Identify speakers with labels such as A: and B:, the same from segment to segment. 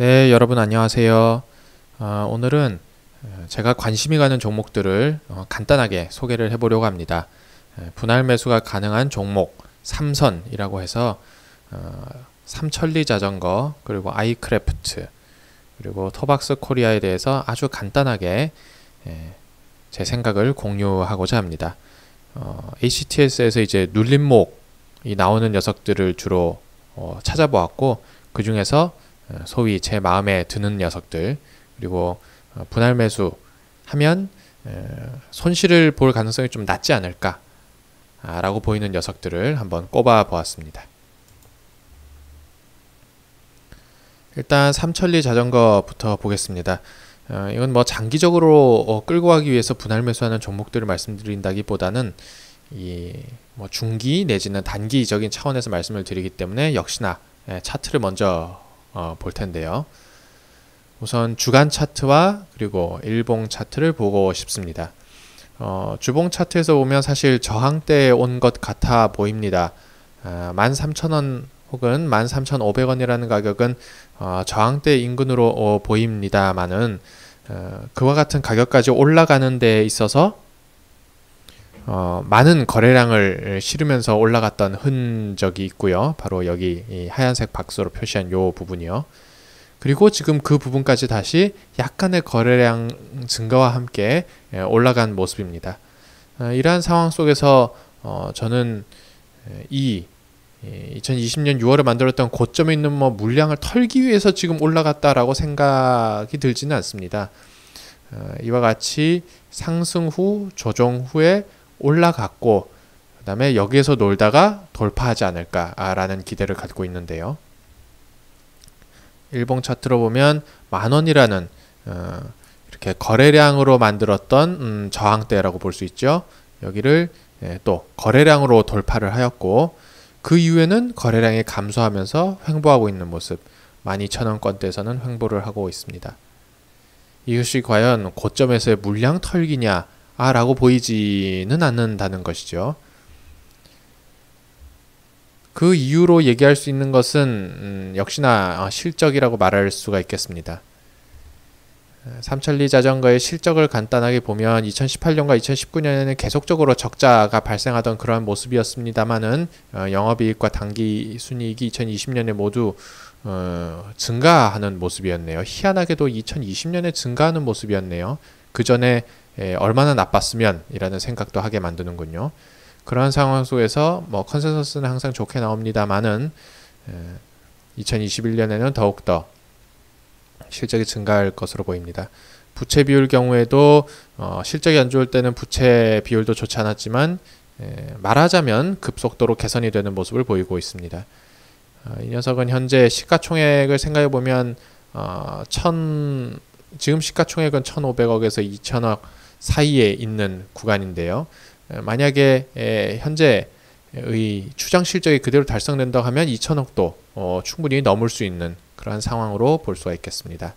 A: 네, 여러분 안녕하세요. 오늘은 제가 관심이 가는 종목들을 간단하게 소개를 해보려고 합니다. 분할 매수가 가능한 종목 3선이라고 해서 삼천리 자전거, 그리고 아이크래프트, 그리고 토박스 코리아에 대해서 아주 간단하게 제 생각을 공유하고자 합니다. HTS에서 이제 눌림목이 나오는 녀석들을 주로 찾아보았고, 그 중에서 소위 제 마음에 드는 녀석들, 그리고 분할 매수 하면 손실을 볼 가능성이 좀 낮지 않을까 라고 보이는 녀석들을 한번 꼽아 보았습니다. 일단 삼천리 자전거부터 보겠습니다. 이건 뭐 장기적으로 끌고 가기 위해서 분할 매수하는 종목들을 말씀드린다기보다는 뭐 중기 내지는 단기적인 차원에서 말씀을 드리기 때문에 역시나 차트를 먼저 볼 텐데요. 우선 주간 차트와 그리고 일봉 차트를 보고 싶습니다. 주봉 차트에서 보면 사실 저항대에 온 것 같아 보입니다. 13,000원 혹은 13,500원이라는 가격은 저항대 인근으로 보입니다만은 그와 같은 가격까지 올라가는 데 있어서 많은 거래량을 실으면서 올라갔던 흔적이 있고요. 바로 여기 이 하얀색 박스로 표시한 요 부분이요. 그리고 지금 그 부분까지 다시 약간의 거래량 증가와 함께 올라간 모습입니다. 이러한 상황 속에서 저는 2020년 6월에 만들었던 고점에 있는 물량을 털기 위해서 지금 올라갔다라고 생각이 들지는 않습니다. 이와 같이 상승 후, 조정 후에 올라갔고, 그 다음에 여기에서 놀다가 돌파하지 않을까라는 기대를 갖고 있는데요. 일봉 차트로 보면 만원이라는 이렇게 거래량으로 만들었던 저항대라고 볼 수 있죠. 여기를 또 거래량으로 돌파를 하였고, 그 이후에는 거래량이 감소하면서 횡보하고 있는 모습, 12,000원권대에서는 횡보를 하고 있습니다. 이것이 과연 고점에서의 물량 털기냐 라고 보이지는 않는다는 것이죠. 그 이유로 얘기할 수 있는 것은 역시나 실적이라고 말할 수가 있겠습니다. 삼천리 자전거의 실적을 간단하게 보면 2018년과 2019년에는 계속적으로 적자가 발생하던 그러한 모습이었습니다만은 영업이익과 당기순이익이 2020년에 모두 증가하는 모습이었네요. 희한하게도 2020년에 증가하는 모습이었네요. 그 전에 얼마나 나빴으면 이라는 생각도 하게 만드는군요. 그러한 상황 속에서 컨센서스는 항상 좋게 나옵니다만은 2021년에는 더욱더 실적이 증가할 것으로 보입니다. 부채 비율 경우에도 실적이 안 좋을 때는 부채 비율도 좋지 않았지만 말하자면 급속도로 개선이 되는 모습을 보이고 있습니다. 이 녀석은 현재 시가총액을 생각해 보면 지금 시가총액은 1,500억에서 2,000억 사이에 있는 구간인데요. 만약에 현재의 추정 실적이 그대로 달성된다고 하면 2,000억도 충분히 넘을 수 있는 그러한 상황으로 볼 수가 있겠습니다.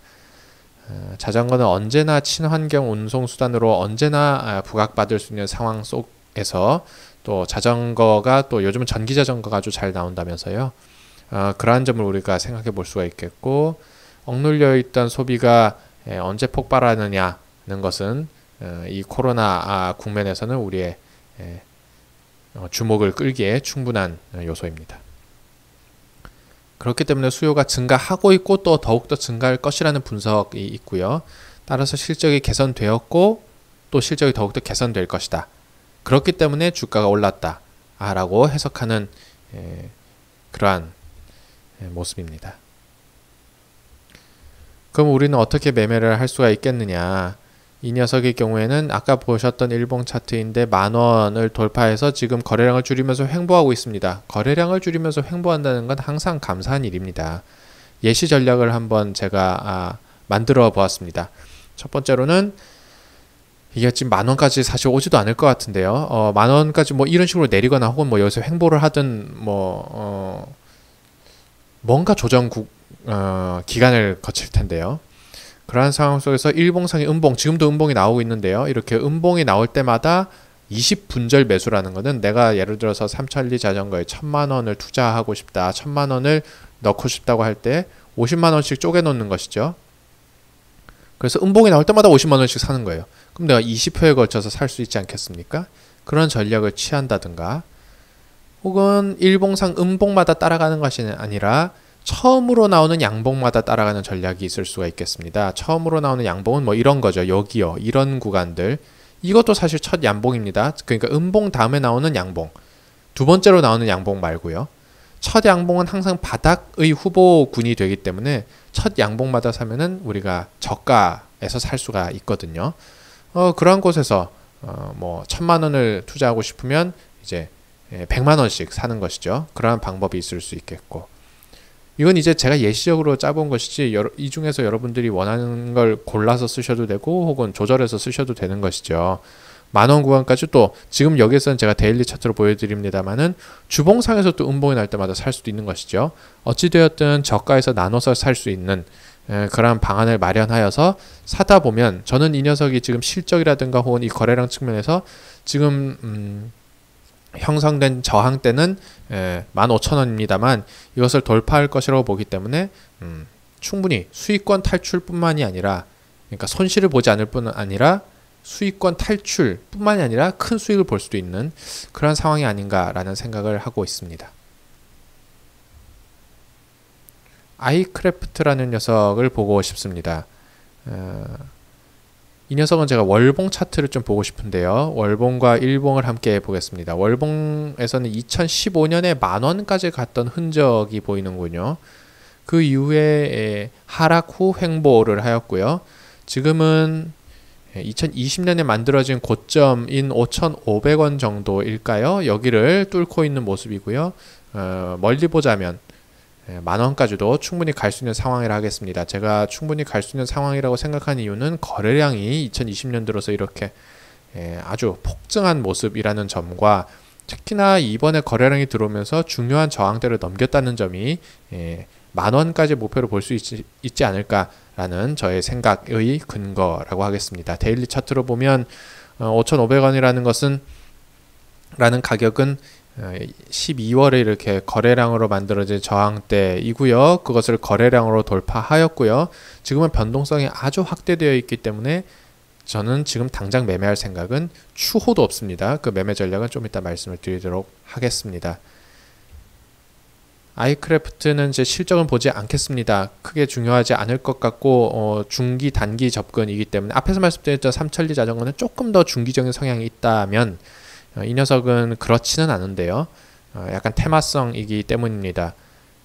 A: 자전거는 언제나 친환경 운송수단으로 언제나 부각받을 수 있는 상황 속에서 또 자전거가 또 요즘은 전기자전거가 아주 잘 나온다면서요. 그러한 점을 우리가 생각해 볼 수가 있겠고, 억눌려 있던 소비가 언제 폭발하느냐는 것은 이 코로나 국면에서는 우리의 주목을 끌기에 충분한 요소입니다. 그렇기 때문에 수요가 증가하고 있고 또 더욱더 증가할 것이라는 분석이 있고요. 따라서 실적이 개선되었고 또 실적이 더욱더 개선될 것이다. 그렇기 때문에 주가가 올랐다 라고 해석하는 그러한 모습입니다. 그럼 우리는 어떻게 매매를 할 수가 있겠느냐? 이 녀석의 경우에는 아까 보셨던 일봉 차트인데 10,000원을 돌파해서 지금 거래량을 줄이면서 횡보하고 있습니다. 거래량을 줄이면서 횡보한다는 건 항상 감사한 일입니다. 예시 전략을 한번 제가 만들어 보았습니다. 첫 번째로는 이게 지금 10,000원까지 사실 오지도 않을 것 같은데요. 10,000원까지 이런 식으로 내리거나 혹은 여기서 횡보를 하든 뭔가 조정 기간을 거칠 텐데요. 그러한 상황 속에서 일봉상의 음봉, 지금도 음봉이 나오고 있는데요. 이렇게 음봉이 나올 때마다 20분절 매수라는 것은 내가 예를 들어서 삼천리 자전거에 1,000만 원을 투자하고 싶다, 1,000만 원을 넣고 싶다고 할 때 50만 원씩 쪼개 놓는 것이죠. 그래서 음봉이 나올 때마다 50만 원씩 사는 거예요. 그럼 내가 20회에 걸쳐서 살 수 있지 않겠습니까? 그런 전략을 취한다든가, 혹은 일봉상 음봉마다 따라가는 것이 아니라 처음으로 나오는 양봉마다 따라가는 전략이 있을 수가 있겠습니다. 처음으로 나오는 양봉은 뭐 이런 거죠. 여기요. 이런 구간들. 이것도 사실 첫 양봉입니다. 그러니까 음봉 다음에 나오는 양봉. 두 번째로 나오는 양봉 말고요. 첫 양봉은 항상 바닥의 후보군이 되기 때문에 첫 양봉마다 사면은 우리가 저가에서 살 수가 있거든요. 그러한 곳에서 뭐 1,000만 원을 투자하고 싶으면 이제 100만 원씩 사는 것이죠. 그러한 방법이 있을 수 있겠고, 이건 이제 제가 예시적으로 짜본 것이지 이 중에서 여러분들이 원하는 걸 골라서 쓰셔도 되고 혹은 조절해서 쓰셔도 되는 것이죠. 만원 구간까지, 또 지금 여기에서는 제가 데일리 차트로 보여드립니다만은 주봉상에서 또 음봉이 날 때마다 살 수도 있는 것이죠. 어찌되었든 저가에서 나눠서 살 수 있는 그러한 방안을 마련하여서 사다 보면, 저는 이 녀석이 지금 실적이라든가 혹은 이 거래량 측면에서 지금 형성된 저항대는 15,000원입니다만 이것을 돌파할 것이라고 보기 때문에 충분히 수익권 탈출뿐만이 아니라, 그러니까 손실을 보지 않을 뿐 아니라 수익권 탈출뿐만이 아니라 큰 수익을 볼 수도 있는 그런 상황이 아닌가라는 생각을 하고 있습니다. 아이크래프트라는 녀석을 보고 싶습니다. 이 녀석은 제가 월봉 차트를 좀 보고 싶은데요. 월봉과 일봉을 함께 보겠습니다. 월봉에서는 2015년에 만원까지 갔던 흔적이 보이는군요. 그 이후에 하락 후 횡보를 하였고요. 지금은 2020년에 만들어진 고점인 5,500원 정도일까요? 여기를 뚫고 있는 모습이고요. 멀리 보자면 만원까지도 충분히 갈 수 있는 상황이라 하겠습니다. 제가 충분히 갈 수 있는 상황이라고 생각한 이유는 거래량이 2020년 들어서 이렇게 아주 폭증한 모습이라는 점과, 특히나 이번에 거래량이 들어오면서 중요한 저항대를 넘겼다는 점이 만원까지 목표로 볼 수 있지 않을까라는 저의 생각의 근거라고 하겠습니다. 데일리 차트로 보면 5,500원이라는 것은, 라는 가격은 12월에 이렇게 거래량으로 만들어진 저항대이고요. 그것을 거래량으로 돌파하였고요. 지금은 변동성이 아주 확대되어 있기 때문에 저는 지금 당장 매매할 생각은 추호도 없습니다. 그 매매 전략은 좀 이따 말씀을 드리도록 하겠습니다. 아이크래프트는 제 실적은 보지 않겠습니다. 크게 중요하지 않을 것 같고 중기 단기 접근이기 때문에, 앞에서 말씀드렸던 삼천리 자전거는 조금 더 중기적인 성향이 있다면 이 녀석은 그렇지는 않은데요. 약간 테마성이기 때문입니다.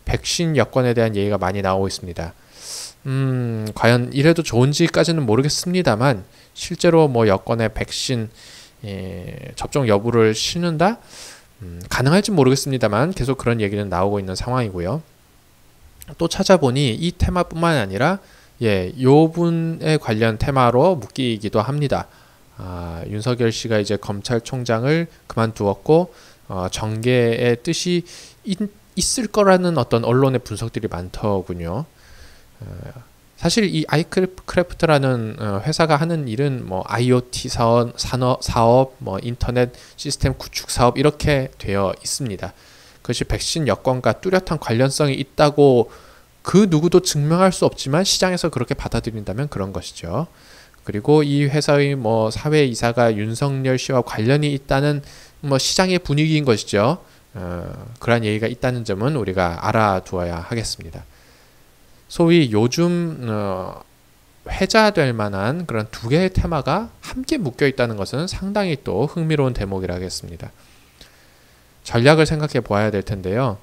A: 백신 여건에 대한 얘기가 많이 나오고 있습니다. 과연 이래도 좋은지까지는 모르겠습니다만, 실제로 뭐 여건에 백신 접종 여부를 싣는다? 가능할지 모르겠습니다만 계속 그런 얘기는 나오고 있는 상황이고요. 또 찾아보니 이 테마뿐만 아니라 요 분에 관련 테마로 묶이기도 합니다. 윤석열 씨가 이제 검찰총장을 그만두었고 정계의 뜻이 있을 거라는 어떤 언론의 분석들이 많더군요. 사실 이 아이크래프트라는 회사가 하는 일은 뭐 IoT 사업, 뭐 인터넷 시스템 구축 사업 이렇게 되어 있습니다. 그것이 백신 여건과 뚜렷한 관련성이 있다고 그 누구도 증명할 수 없지만 시장에서 그렇게 받아들인다면 그런 것이죠. 그리고 이 회사의 뭐 사회이사가 윤석열 씨와 관련이 있다는 뭐 시장의 분위기인 것이죠. 그러한 얘기가 있다는 점은 우리가 알아두어야 하겠습니다. 소위 요즘 회자될 만한 그런 두 개의 테마가 함께 묶여 있다는 것은 상당히 또 흥미로운 대목이라 하겠습니다. 전략을 생각해 보아야 될 텐데요.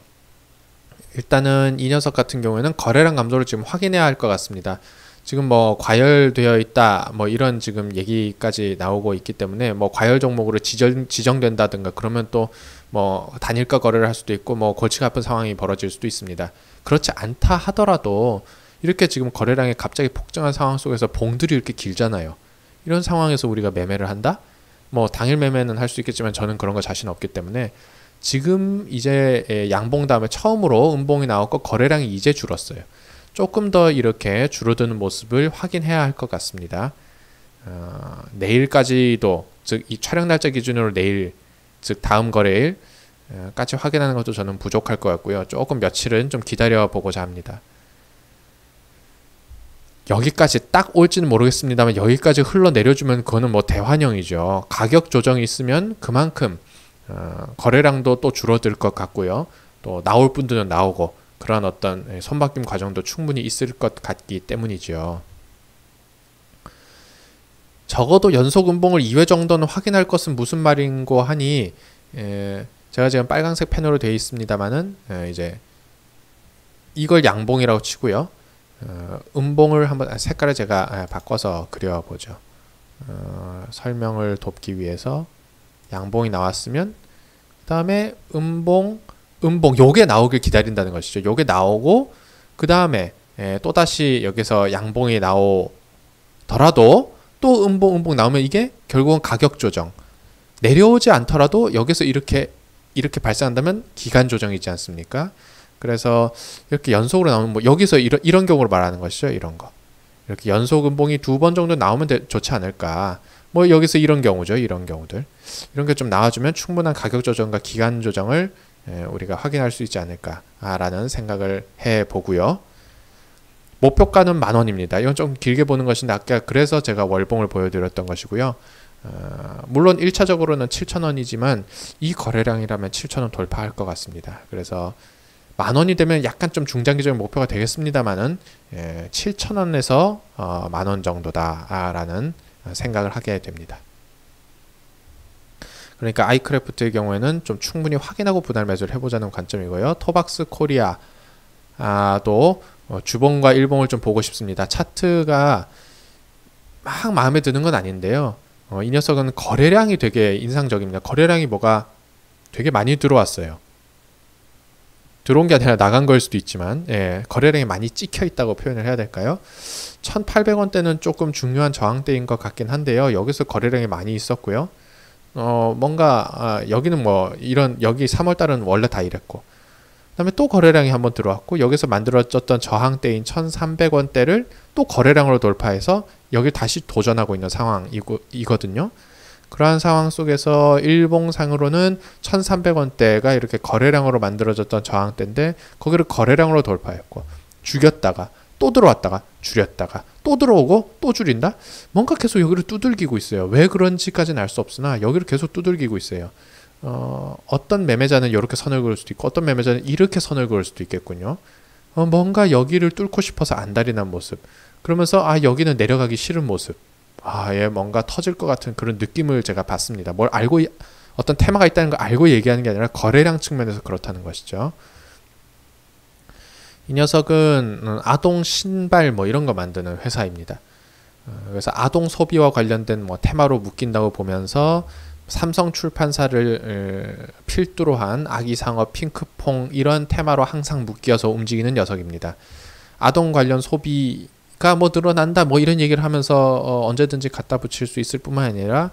A: 일단은 이 녀석 같은 경우에는 거래량 감소를 지금 확인해야 할 것 같습니다. 지금 뭐 과열되어 있다 뭐 이런 지금 얘기까지 나오고 있기 때문에, 뭐 과열 종목으로 지정된다든가 그러면 또 뭐 단일가 거래를 할 수도 있고 뭐 골치가 아픈 상황이 벌어질 수도 있습니다. 그렇지 않다 하더라도 이렇게 지금 거래량이 갑자기 폭증한 상황 속에서 봉들이 이렇게 길잖아요. 이런 상황에서 우리가 매매를 한다? 뭐 당일 매매는 할 수 있겠지만 저는 그런 거 자신 없기 때문에, 지금 이제 양봉 다음에 처음으로 음봉이 나왔고 거래량이 이제 줄었어요. 조금 더 이렇게 줄어드는 모습을 확인해야 할 것 같습니다. 내일까지도, 즉 이 촬영 날짜 기준으로 내일, 즉 다음 거래일까지 확인하는 것도 저는 부족할 것 같고요. 조금 며칠은 좀 기다려 보고자 합니다. 여기까지 딱 올지는 모르겠습니다만 여기까지 흘러내려주면 그거는 뭐 대환영이죠. 가격 조정이 있으면 그만큼 거래량도 또 줄어들 것 같고요. 또 나올 분들은 나오고 그런 어떤 손바뀜 과정도 충분히 있을 것 같기 때문이죠. 적어도 연속 음봉을 2회 정도는 확인할 것은 무슨 말인고 하니 제가 지금 빨간색 펜으로 되어 있습니다만은 이제 이걸 양봉이라고 치고요. 음봉을 한번 색깔을 제가 바꿔서 그려보죠. 설명을 돕기 위해서 양봉이 나왔으면 그 다음에 음봉 요게 나오길 기다린다는 것이죠. 요게 나오고 그 다음에 또다시 여기서 양봉이 나오더라도 또 음봉 나오면 이게 결국은 가격 조정, 내려오지 않더라도 여기서 이렇게 발생한다면 기간 조정이지 않습니까? 그래서 이렇게 연속으로 나오면 뭐 여기서 이런 경우를 말하는 것이죠. 이런 거 이렇게 연속 음봉이 2번 정도 나오면 좋지 않을까. 뭐 여기서 이런 경우죠. 이런 경우들 이런 게 좀 나와주면 충분한 가격 조정과 기간 조정을 우리가 확인할 수 있지 않을까라는 생각을 해보고요. 목표가는 10,000원입니다. 이건 좀 길게 보는 것인데 아까 그래서 제가 월봉을 보여드렸던 것이고요. 물론 1차적으로는 7,000원이지만 이 거래량이라면 7,000원 돌파할 것 같습니다. 그래서 10,000원이 되면 약간 좀 중장기적인 목표가 되겠습니다만은 7,000원에서 10,000원 정도다라는 생각을 하게 됩니다. 그러니까 아이크래프트의 경우에는 좀 충분히 확인하고 분할 매수를 해보자는 관점이고요. 토박스 코리아도 주봉과 일봉을 좀 보고 싶습니다. 차트가 막 마음에 드는 건 아닌데요. 이 녀석은 거래량이 되게 인상적입니다. 거래량이 뭐가 되게 많이 들어왔어요. 들어온 게 아니라 나간 거일 수도 있지만 거래량이 많이 찍혀 있다고 표현을 해야 될까요? 1,800원대는 조금 중요한 저항대인 것 같긴 한데요. 여기서 거래량이 많이 있었고요. 뭔가 여기는 뭐 여기 3월달은 원래 다 이랬고 그 다음에 또 거래량이 한번 들어왔고 여기서 만들어졌던 저항대인 1,300원대를 또 거래량으로 돌파해서 여기 다시 도전하고 있는 상황이거든요. 그러한 상황 속에서 일봉상으로는 1,300원대가 이렇게 거래량으로 만들어졌던 저항대인데 거기를 거래량으로 돌파했고 죽였다가 또 들어왔다가 줄였다가 또 들어오고 또 줄인다? 뭔가 계속 여기를 두들기고 있어요. 왜 그런지까지는 알 수 없으나 여기를 계속 두들기고 있어요. 어떤 매매자는 이렇게 선을 그을 수도 있고 어떤 매매자는 이렇게 선을 그을 수도 있겠군요. 뭔가 여기를 뚫고 싶어서 안달이 난 모습. 그러면서 여기는 내려가기 싫은 모습. 얘 뭔가 터질 것 같은 그런 느낌을 제가 받습니다. 뭘 알고 어떤 테마가 있다는 걸 알고 얘기하는 게 아니라 거래량 측면에서 그렇다는 것이죠. 이 녀석은 아동 신발 뭐 이런 거 만드는 회사입니다. 그래서 아동 소비와 관련된 뭐 테마로 묶인다고 보면서 삼성 출판사를 필두로 한 아기상어, 핑크퐁 이런 테마로 항상 묶여서 움직이는 녀석입니다. 아동 관련 소비가 뭐 늘어난다 뭐 이런 얘기를 하면서 언제든지 갖다 붙일 수 있을 뿐만 아니라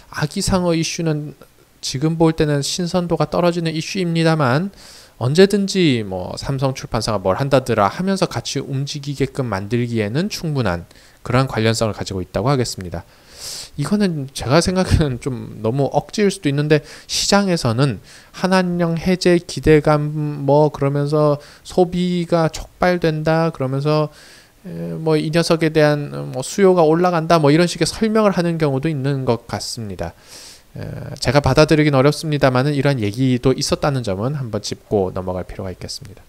A: 아기상어 이슈는 지금 볼 때는 신선도가 떨어지는 이슈입니다만 언제든지 뭐 삼성 출판사가 뭘 한다더라 하면서 같이 움직이게끔 만들기에는 충분한 그러한 관련성을 가지고 있다고 하겠습니다. 이거는 제가 생각에는 좀 너무 억지일 수도 있는데 시장에서는 한한령 해제 기대감 뭐 그러면서 소비가 촉발된다 그러면서 뭐 이 녀석에 대한 뭐 수요가 올라간다 뭐 이런 식의 설명을 하는 경우도 있는 것 같습니다. 제가 받아들이긴 어렵습니다만은 이러한 얘기도 있었다는 점은 한번 짚고 넘어갈 필요가 있겠습니다.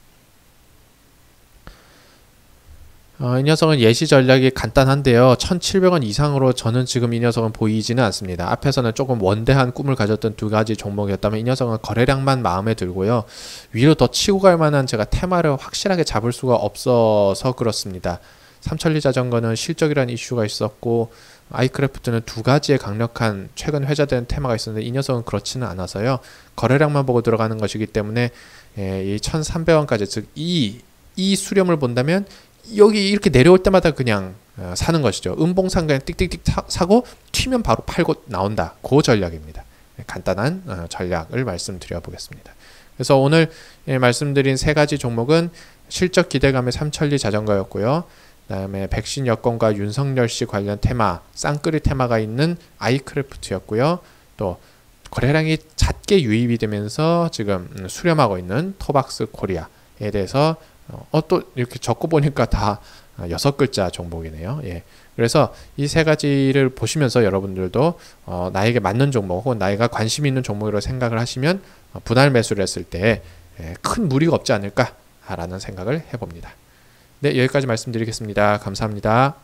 A: 이 녀석은 예시 전략이 간단한데요. 1,700원 이상으로 저는 지금 이 녀석은 보이지는 않습니다. 앞에서는 조금 원대한 꿈을 가졌던 두 가지 종목이었다면 이 녀석은 거래량만 마음에 들고요. 위로 더 치고 갈 만한 제가 테마를 확실하게 잡을 수가 없어서 그렇습니다. 삼천리 자전거는 실적이라는 이슈가 있었고 아이크래프트는 두 가지의 강력한 최근 회자되는 테마가 있었는데 이 녀석은 그렇지는 않아서요. 거래량만 보고 들어가는 것이기 때문에 이 1,300원까지 즉 이 수렴을 본다면 여기 이렇게 내려올 때마다 그냥 사는 것이죠. 음봉상 그냥 띡띡띡 사고 튀면 바로 팔고 나온다. 그 전략입니다. 간단한 전략을 말씀드려 보겠습니다. 그래서 오늘 말씀드린 세 가지 종목은 실적 기대감의 삼천리 자전거였고요. 그 다음에 백신 여권과 윤석열 씨 관련 테마, 쌍끌이 테마가 있는 아이크래프트였고요. 또 거래량이 잦게 유입이 되면서 지금 수렴하고 있는 토박스 코리아에 대해서 또 이렇게 적고 보니까 다 6글자 종목이네요. 예. 그래서 이 세 가지를 보시면서 여러분들도 나에게 맞는 종목 혹은 나이가 관심 있는 종목으로 생각을 하시면 분할 매수를 했을 때 큰 무리가 없지 않을까라는 생각을 해봅니다. 네, 여기까지 말씀드리겠습니다. 감사합니다.